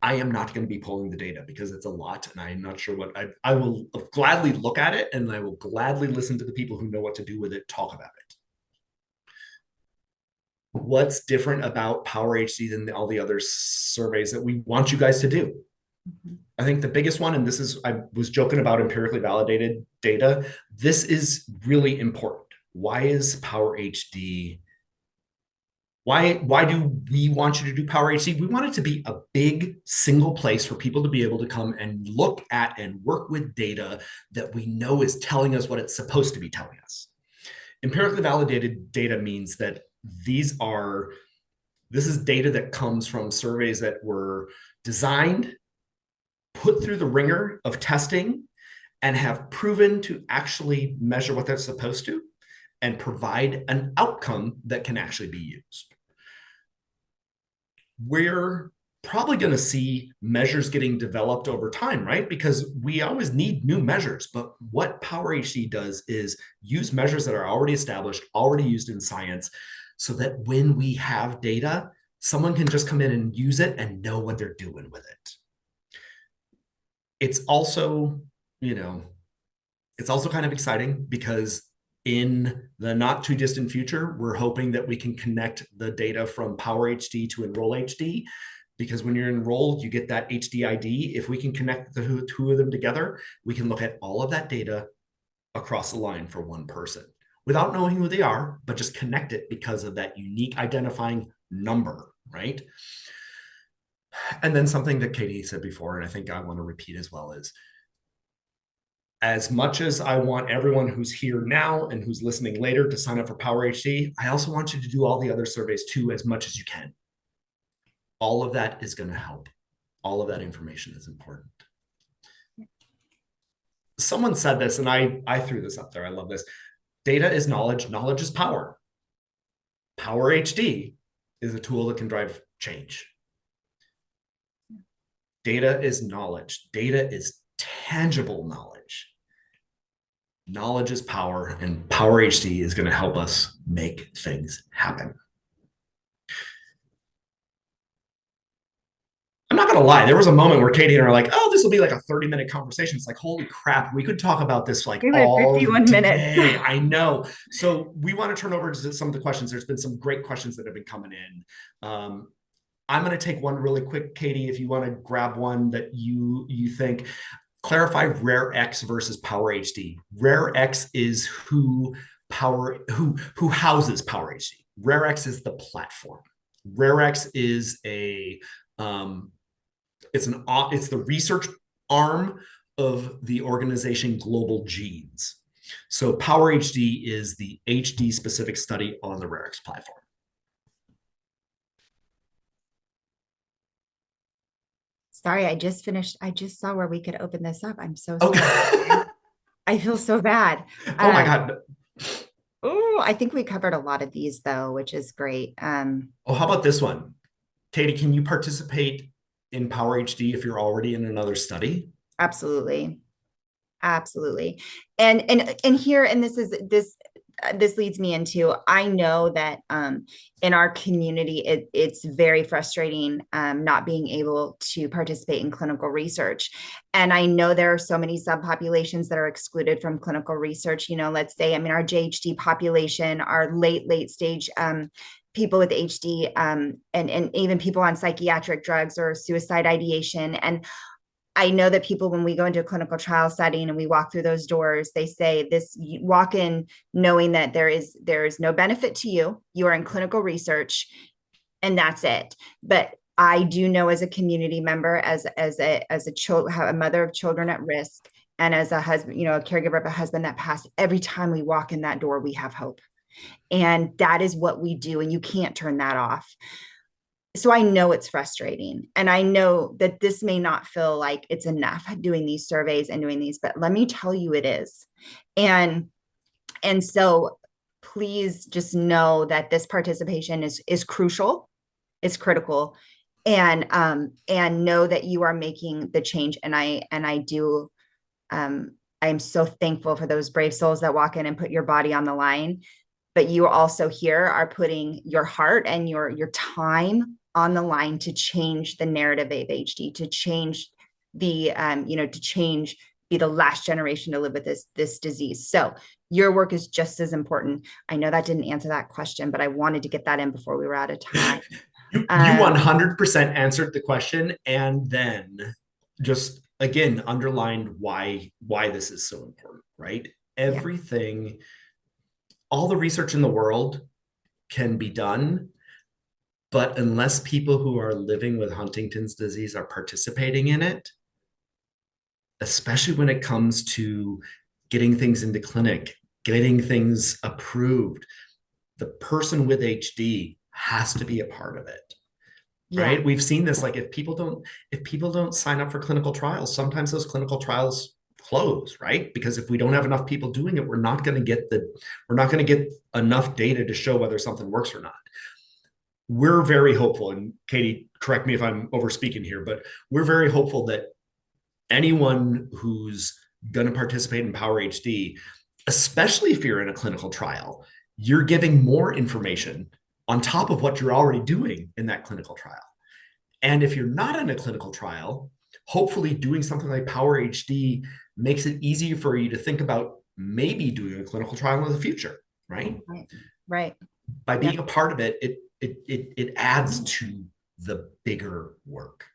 I am not going to be pulling the data because it's a lot, and I'm not sure what I will gladly look at it, and I will gladly listen to the people who know what to do with it talk about it. What's different about Power HD than all the other surveys that we want you guys to do? I think the biggest one, and this is, I was joking about empirically validated data. This is really important. Why is Power HD? Why do we want you to do Power HD? We want it to be a big single place for people to be able to come and look at and work with data that we know is telling us what it's supposed to be telling us. Empirically validated data means that this is data that comes from surveys that were designed, put through the ringer of testing, and have proven to actually measure what they're supposed to and provide an outcome that can actually be used. We're probably going to see measures getting developed over time, right? Because we always need new measures. But what Power HD does is use measures that are already established, already used in science, so that when we have data, someone can just come in and use it and know what they're doing with it. It's also, it's also kind of exciting because in the not too distant future, we're hoping that we can connect the data from Power HD to Enroll HD, because when you're enrolled, you get that HD ID. If we can connect the two of them together, we can look at all of that data across the line for one person without knowing who they are, but just connect it because of that unique identifying number, right? And then something that Katie said before, and I think I want to repeat as well, is as much as I want everyone who's here now and who's listening later to sign up for Power HD, I also want you to do all the other surveys too, as much as you can. All of that is going to help. All of that information is important. Someone said this, and I threw this up there. I love this. Data is knowledge. Knowledge is power. Power HD is a tool that can drive change. Data is knowledge. Data is tangible knowledge. Knowledge is power, and Power HD is going to help us make things happen. I'm not going to lie. There was a moment where Katie and I are like, oh, this will be like a 30-minute conversation. It's like, holy crap, we could talk about this like We went all 51 minutes. day. I know. So we want to turn over to some of the questions. There's been some great questions that have been coming in. I'm going to take one really quick, Katie, if you want to grab one that you think. Clarify Rare X versus Power HD. Rare X is who houses Power HD. Rare X is the platform. Rare X is a it's the research arm of the organization Global Genes. So Power HD is the HD specific study on the RareX platform. Sorry, I just finished. I just saw where we could open this up. I'm so sorry. Okay. I feel so bad. Oh my God. Oh, I think we covered a lot of these though, which is great. Oh, how about this one? Katie, can you participate in Power HD if you're already in another study? Absolutely. Absolutely. And here, and this leads me into, I know that in our community it's very frustrating not being able to participate in clinical research. And I know there are so many subpopulations that are excluded from clinical research. Let's say, I mean, our JHD population, our late stage people with HD, and even people on psychiatric drugs or suicide ideation. And I know that people, when we go into a clinical trial setting and we walk through those doors, they say this, you walk in knowing that there is no benefit to you. You are in clinical research and that's it. But I do know, as a community member, as a mother of children at risk, and as a husband, a caregiver of a husband that passed, every time we walk in that door, we have hope. And that is what we do. And you can't turn that off. So I know it's frustrating, and I know that this may not feel like it's enough doing these surveys and doing these, but let me tell you, it is. And so please just know that this participation is crucial, it's critical, and know that you are making the change. And I do, I am so thankful for those brave souls that walk in and put your body on the line. But you also here are putting your heart and your time on the line to change the narrative of HD, to change to change, be the last generation to live with this disease. So your work is just as important. I know that didn't answer that question, but I wanted to get that in before we were out of time. You 100% answered the question, and then just again underlined why this is so important, right? Yeah. Everything, all the research in the world can be done, but unless people who are living with Huntington's disease are participating in it, especially when it comes to getting things into clinic, getting things approved, the person with HD has to be a part of it. Right? Yeah. We've seen this, like if people don't sign up for clinical trials, sometimes those clinical trials close, right? Because if we don't have enough people doing it, we're not going to get enough data to show whether something works or not. We're very hopeful, and Katie, correct me if I'm over speaking here, but we're very hopeful that anyone who's going to participate in Power HD, especially if you're in a clinical trial, you're giving more information on top of what you're already doing in that clinical trial. And if you're not in a clinical trial, hopefully doing something like Power HD makes it easier for you to think about maybe doing a clinical trial in the future, right? Right. By being a part of it, it adds to the bigger work.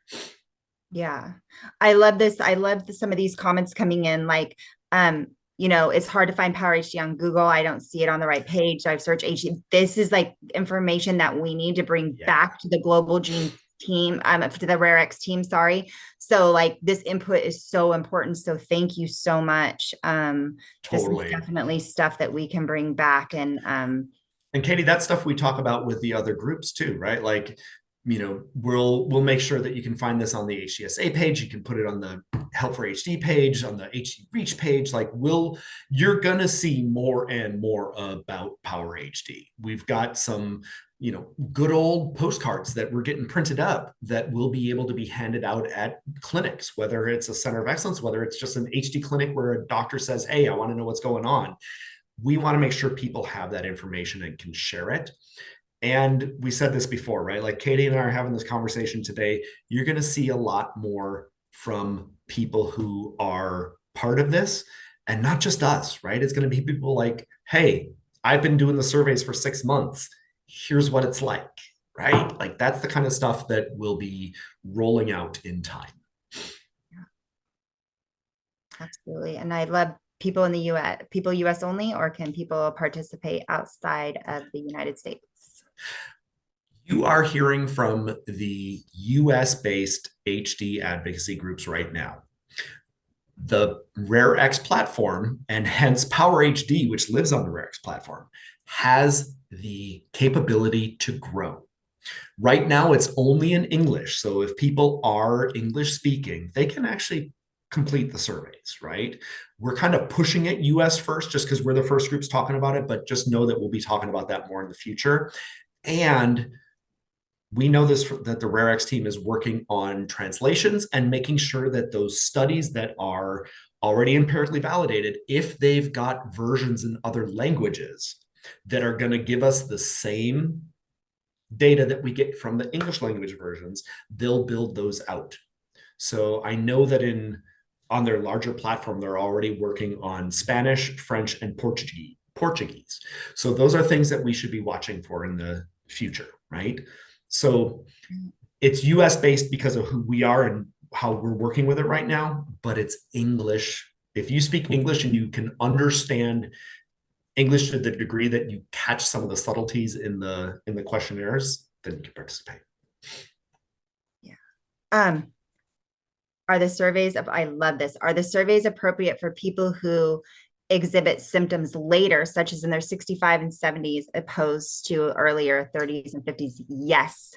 Yeah. I love this. I love some of these comments coming in, like, it's hard to find Power HD on Google. I don't see it on the right page. I've searched HD. This is like information that we need to bring back to the Global Gene team, to the RareX team, sorry. So like this input is so important. So thank you so much. This is definitely stuff that we can bring back. And Katie, that stuff we talk about with the other groups too, right? Like, we'll make sure that you can find this on the HDSA page. You can put it on the Help for HD page, on the HD Reach page. Like, you're gonna see more and more about Power HD. We've got some good old postcards that were getting printed up that will be able to be handed out at clinics, whether it's a center of excellence, whether it's just an HD clinic where a doctor says, hey, I want to know what's going on. We want to make sure people have that information and can share it. And we said this before, right? Like Katie and I are having this conversation today. You're going to see a lot more from people who are part of this and not just us, right? It's going to be people like, hey, I've been doing the surveys for 6 months. Here's what it's like, right? Like that's the kind of stuff that will be rolling out in time. Absolutely. And I love people in the US, people US only, or can people participate outside of the United States? You are hearing from the US based HD advocacy groups right now. The RareX platform, and hence Power HD, which lives on the RareX platform, has the capability to grow. Right now, it's only in English. So if people are English speaking, they can actually complete the surveys, right? We're kind of pushing it US first just because we're the first groups talking about it, but just know that we'll be talking about that more in the future. And we know this that the RareX team is working on translations and making sure that those studies that are already empirically validated, if they've got versions in other languages that are going to give us the same data that we get from the English language versions, they'll build those out. So I know that on their larger platform, they're already working on Spanish, French, and Portuguese. So those are things that we should be watching for in the future, right? So it's US based because of who we are and how we're working with it right now, but it's English. If you speak English and you can understand English to the degree that you catch some of the subtleties in the questionnaires, then you can participate. Yeah. Are the surveys, I love this. Are the surveys appropriate for people who exhibit symptoms later, such as in their 65 and 70s, opposed to earlier 30s and 50s? Yes.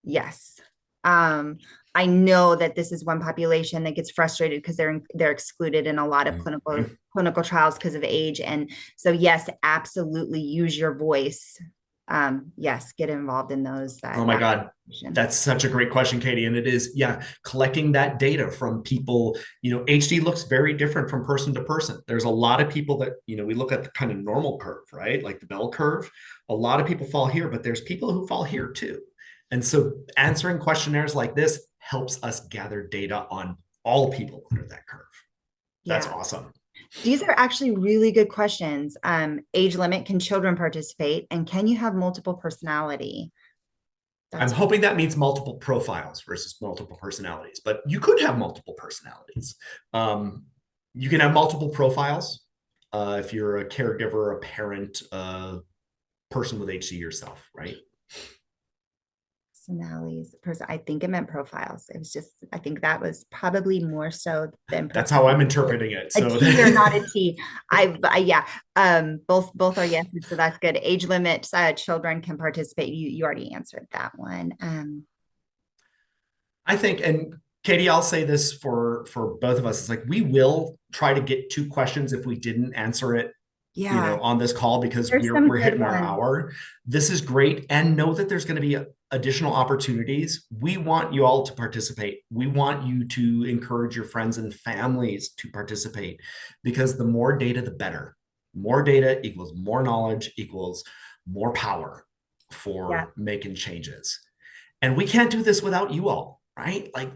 Yes. I know that this is one population that gets frustrated because they're excluded in a lot of clinical trials because of age. And so, yes, absolutely use your voice. Yes, get involved in those. Oh my God. That's such a great question, Katie. And it is, yeah, collecting that data from people. HD looks very different from person to person. There's a lot of people that, we look at the kind of normal curve, right? Like the bell curve. A lot of people fall here, but there's people who fall here too. And so answering questionnaires like this helps us gather data on all people under that curve. That's awesome. These are actually really good questions. Age limit, can children participate? And can you have multiple personality? I'm hoping that means multiple profiles versus multiple personalities, but you could have multiple personalities. You can have multiple profiles if you're a caregiver, a parent, a person with HD yourself, right? Personalities, I think it meant profiles. It was just, I think that was probably more so than that's how I'm interpreting it. So a T or not a T. Yeah. Both are yeses, so that's good. Age limit, children can participate. You already answered that one. I think, and Katie, I'll say this for both of us. It's like we will try to get 2 questions if we didn't answer it on this call because we're hitting our hour. This is great. And know that there's going to be additional opportunities. We want you all to participate. We want you to encourage your friends and families to participate because the more data, the better. More data equals more knowledge equals more power for making changes. And we can't do this without you all, right? Like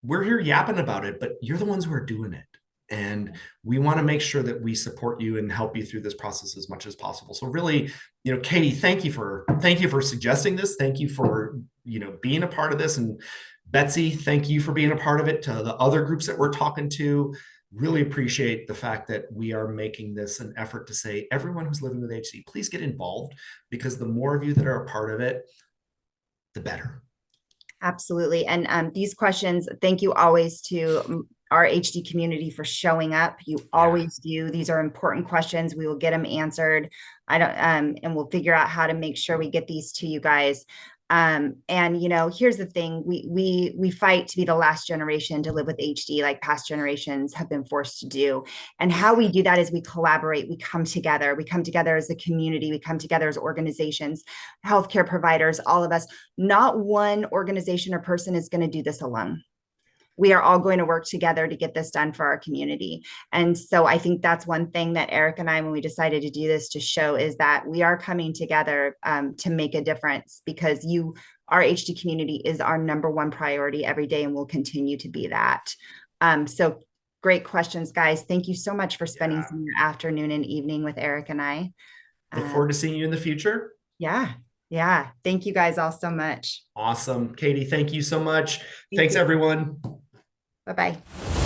we're here yapping about it, but you're the ones who are doing it. And we want to make sure that we support you and help you through this process as much as possible. So really, Katie, thank you for suggesting this. Thank you for, being a part of this. And Betsy, thank you for being a part of it. To the other groups that we're talking to, really appreciate the fact that we are making this an effort to say, everyone who's living with HD, please get involved because the more of you that are a part of it, the better. Absolutely. And these questions, thank you always to our HD community for showing up. You always do. These are important questions. We will get them answered. And we'll figure out how to make sure we get these to you guys. And here's the thing: we fight to be the last generation to live with HD, like past generations have been forced to do. And how we do that is we collaborate, we come together, as a community, we come together as organizations, healthcare providers, all of us. Not one organization or person is going to do this alone. We are all going to work together to get this done for our community. And so I think that's one thing that Arik and I, when we decided to do this, to show is that we are coming together to make a difference, because our HD community is our number one priority every day and will continue to be that. So great questions, guys. Thank you so much for spending some of your afternoon and evening with Arik and I. Look forward to seeing you in the future. Yeah. Yeah. Thank you guys all so much. Awesome. Katie, thank you so much. Thank Thanks, you. everyone. Bye-bye.